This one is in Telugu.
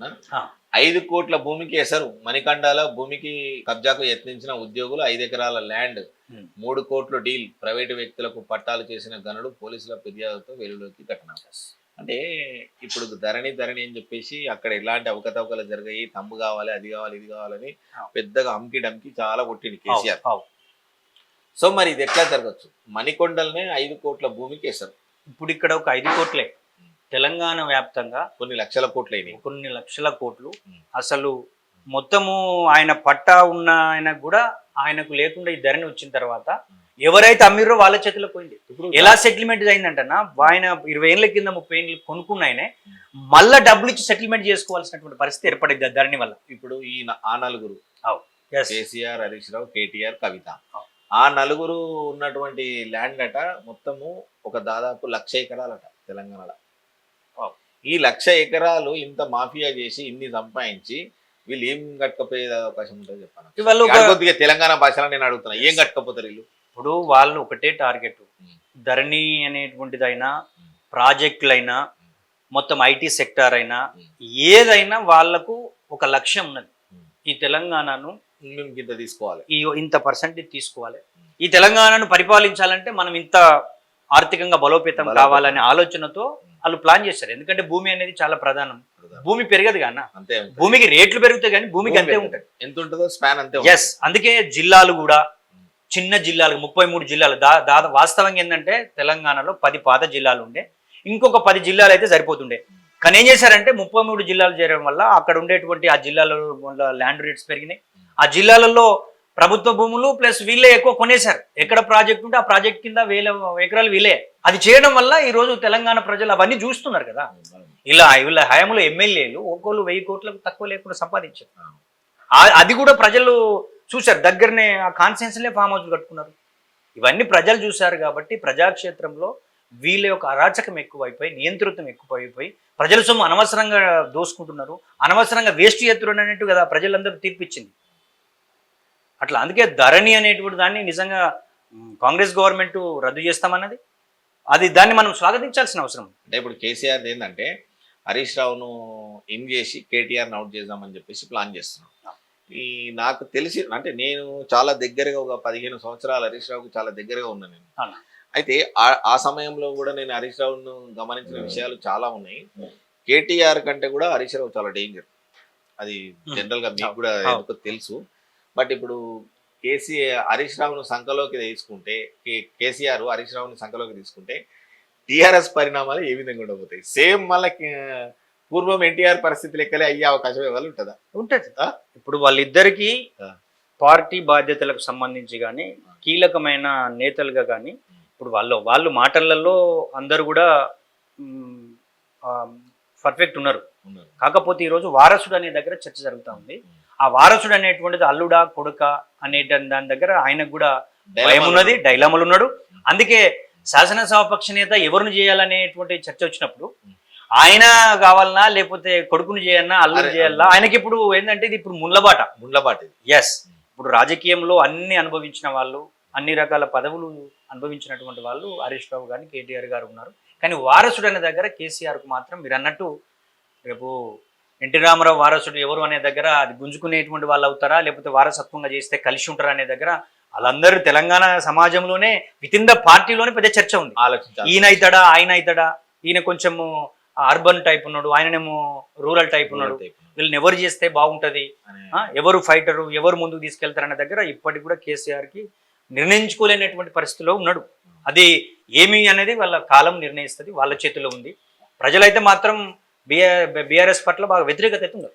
ఆ! 5 కోట్ల భూమికి ఎసరు మణికంఠాల భూమికి కబ్జాకు యత్నించిన ఉద్యోగులు 5 ఎకరాల ల్యాండ్ హ్మ్. 3 కోట్లు డీల్ ప్రైవేటు వ్యక్తులకు పట్టాలు చేసిన గనుడు పోలీసుల ఫిర్యాదుతో వెలుగులోకి ఘటన. అంటే ఇప్పుడు ధరణి ధరణి అని చెప్పేసి అక్కడ ఎలాంటి అవకతవకలు జరిగాయి, తమ్ము కావాలి, అది కావాలి, ఇది కావాలని అవు. పెద్దగా హంకి డమ్కి చాలా కొట్టిండు అవు. కేసీఆర్. అవు. సో మరి ఇది ఎట్లా జరగచ్చు? మణికొండలనే 5 కోట్ల భూమికి ఎసరు ఇప్పుడు ఇక్కడ ఒక 5 కోట్లే. తెలంగాణ వ్యాప్తంగా కొన్ని లక్షల కోట్లయినాయి. కొన్ని లక్షల కోట్లు. హ్మ్. అసలు మొత్తము ఆయన పట్టా ఉన్న ఆయనకు కూడా ఆయనకు లేకుండా ఈ ధరణి వచ్చిన తర్వాత ఎవరైతే అమ్మిర్రో వాళ్ళ చేతిలో పోయింది. ఇప్పుడు ఎలా సెటిల్మెంట్ అయిందంటనా, ఆయన 20 ఏళ్ళ కింద 30 ఏళ్ళు కొనుక్కున్న ఆయనే మళ్ళా డబ్బులు ఇచ్చి సెటిల్మెంట్ చేసుకోవాల్సినటువంటి పరిస్థితి ఏర్పడింది ధరణి వల్ల. ఇప్పుడు ఆ నలుగురు అవు. ఎస్. కేసీఆర్, హరీష్ రావు, కేటీఆర్, కవిత, అవును. ఆ నలుగురు ఉన్నటువంటి ల్యాండ్ అట మొత్తము ఒక దాదాపు 1,00,000 ఎకరాలట తెలంగాణలో. అవును. ఈ 1,00,000 ఎకరాలు ఇంత మాఫియా చేసి ఇన్ని సంపాదించి వీళ్ళు ఏం కట్టకపోయే అవకాశం ఉంటుంది వాళ్ళు చెప్పాను. కొద్దిగా తెలంగాణ భాషలో నేను అడుగుతున్నా, ఏం కట్టకపోతారు వీళ్ళు? ఇప్పుడు వాళ్ళు ఒకటే టార్గెట్, ధరణి అనేటువంటిదైనా ప్రాజెక్టులైనా మొత్తం ఐటీ సెక్టార్ అయినా ఏదైనా వాళ్లకు ఒక లక్ష్యం ఉన్నది. ఈ తెలంగాణను మేము ఇంత తీసుకోవాలి, ఇంత పర్సెంటేజ్ తీసుకోవాలి, ఈ తెలంగాణను పరిపాలించాలంటే మనం ఇంత ఆర్థికంగా బలోపేతం కావాలనే ఆలోచనతో వాళ్ళు ప్లాన్ చేశారు. ఎందుకంటే భూమి అనేది చాలా ప్రధానం. భూమి పెరగదు కానీ అంతే, భూమికి రేట్లు పెరుగుతాయి కానీ భూమికి అంతే ఉంటుంది. ఎంత ఉంటుందో స్పాన్ అంతే. ఎస్. అందుకే జిల్లాలు కూడా చిన్న జిల్లాలు 33 జిల్లాలు వాస్తవంగా ఏంటంటే తెలంగాణలో 10 పాత జిల్లాలు ఉండే, ఇంకొక 10 జిల్లాలు అయితే సరిపోతుండే. కానీ ఏం చేశారంటే 33 జిల్లాలు చేరడం వల్ల అక్కడ ఉండేటువంటి ఆ జిల్లాలలో ల్యాండ్ రేట్స్ పెరిగినాయి. ఆ జిల్లాలలో ప్రభుత్వ భూములు ప్లస్ వీళ్ళే ఎక్కువ కొనేశారు. ఎక్కడ ప్రాజెక్ట్ ఉంటే ఆ ప్రాజెక్ట్ కింద 1000 ఎకరాలు వీళ్ళే. అది చేయడం వల్ల ఈ రోజు తెలంగాణ ప్రజలు అవన్నీ చూస్తున్నారు కదా. వీళ్ళ హయాంలో ఎమ్మెల్యేలు ఒక్కోళ్ళు 1000 కోట్లకు తక్కువ లేకుండా సంపాదించారు. అది కూడా ప్రజలు చూశారు, దగ్గరనే ఆ కాన్స్టిట్యుయెన్సీలే ఫామ్ హౌస్ కట్టుకున్నారు. ఇవన్నీ ప్రజలు చూశారు కాబట్టి ప్రజాక్షేత్రంలో వీళ్ళ యొక్క అరాచకం ఎక్కువైపోయి, నియంతృత్వం ఎక్కువైపోయి ప్రజల సొమ్ము అనవసరంగా దోసుకుంటున్నారు, అనవసరంగా వేస్ట్ చేస్తున్నారు అన్నట్టు కదా ప్రజలందరూ తీర్పిచ్చింది. అట్లా అందుకే ధరణి అనేటువంటి దాన్ని నిజంగా కాంగ్రెస్ గవర్నమెంట్ రద్దు చేస్తామన్నది, దాన్ని మనం స్వాగతించాల్సిన అవసరం. అంటే ఇప్పుడు కేసీఆర్ ఏంటంటే హరీష్ రావును ఇన్ చేసి కేటీఆర్ని అవుట్ చేద్దామని చెప్పేసి ప్లాన్ చేస్తున్నాం. నాకు తెలిసి అంటే నేను చాలా దగ్గరగా ఒక 15 సంవత్సరాలు హరీష్ రావుకు చాలా దగ్గరగా ఉన్నాను నేను. అయితే ఆ సమయంలో కూడా నేను హరీష్ రావును గమనించిన విషయాలు చాలా ఉన్నాయి. కేటీఆర్ కంటే కూడా హరీష్ రావు చాలా డేంజర్, అది జనరల్ గా మీకు కూడా ఎందుకో తెలుసు. బట్ ఇప్పుడు హరీష్ రావును సంఖలోకి తీసుకుంటే, కేసీఆర్ హరీష్ రావుని సంఖలోకి తీసుకుంటే టీఆర్ఎస్ పరిణామాలు ఏ విధంగా ఉండబోతాయి? సేమ్ మళ్ళీ పూర్వం ఎన్టీఆర్ పరిస్థితి లెక్కలే అయ్యే అవకాశం ఏమైనా ఉంటుందా? ఉంటుంది. ఇప్పుడు వాళ్ళిద్దరికీ పార్టీ బాధ్యతలకు సంబంధించి కానీ కీలకమైన నేతలుగా కానీ ఇప్పుడు వాళ్ళు మాటలలో అందరూ కూడా పర్ఫెక్ట్ ఉన్నారు. కాకపోతే ఈరోజు వారసుడు అనే దగ్గర చర్చ జరుగుతూ ఉంది. ఆ వారసుడు అనేటువంటిది అల్లుడా కొడుక అనే దాని దగ్గర ఆయనకు కూడా భయం ఉన్నది, డైలామాలు ఉన్నాడు. అందుకే శాసనసభాపక్ష నేత ఎవరిని చేయాలనేటువంటి చర్చ వచ్చినప్పుడు ఆయన కావాలన్నా లేకపోతే కొడుకుని చేయాలన్నా అల్లుని చేయాలన్నా ఆయనకి ఇప్పుడు ఏంటంటే ఇది ఇప్పుడు ముళ్ళబాట. ఎస్. ఇప్పుడు రాజకీయంలో అన్ని అనుభవించిన వాళ్ళు, అన్ని రకాల పదవులు అనుభవించినటువంటి వాళ్ళు హరీష్ రావు కానీ కేటీఆర్ గారు ఉన్నారు. కానీ వారసుడు అనే దగ్గర కేసీఆర్కు మాత్రం మీరు అన్నట్టు రేపు ఎన్టీ రామారావు వారసుడు ఎవరు అనే దగ్గర అది గుంజుకునేటువంటి వాళ్ళు అవుతారా, లేకపోతే వారసత్వంగా చేస్తే కలిసి ఉంటారా అనే దగ్గర వాళ్ళందరూ తెలంగాణ సమాజంలోనే విత్ ఇన్ ద పార్టీలోనే పెద్ద చర్చ ఉంది. ఈయన అవుతాడా, ఆయన అవుతాడా, ఈయన కొంచెము అర్బన్ టైప్ ఉన్నాడు, ఆయననేమో రూరల్ టైప్ ఉన్నాడు, వీళ్ళని ఎవరు చేస్తే బాగుంటుంది, ఎవరు ఫైటరు, ఎవరు ముందుకు తీసుకెళ్తారనే దగ్గర ఇప్పటికి కూడా కేసీఆర్కి నిర్ణయించుకోలేనటువంటి పరిస్థితిలో ఉన్నాడు. అది ఏమి అనేది వాళ్ళ కాలం నిర్ణయిస్తుంది, వాళ్ళ చేతిలో ఉంది. ప్రజలైతే మాత్రం బీఆర్ఎస్ పట్ల బాగా వ్యతిరేకత అయితే ఉంది.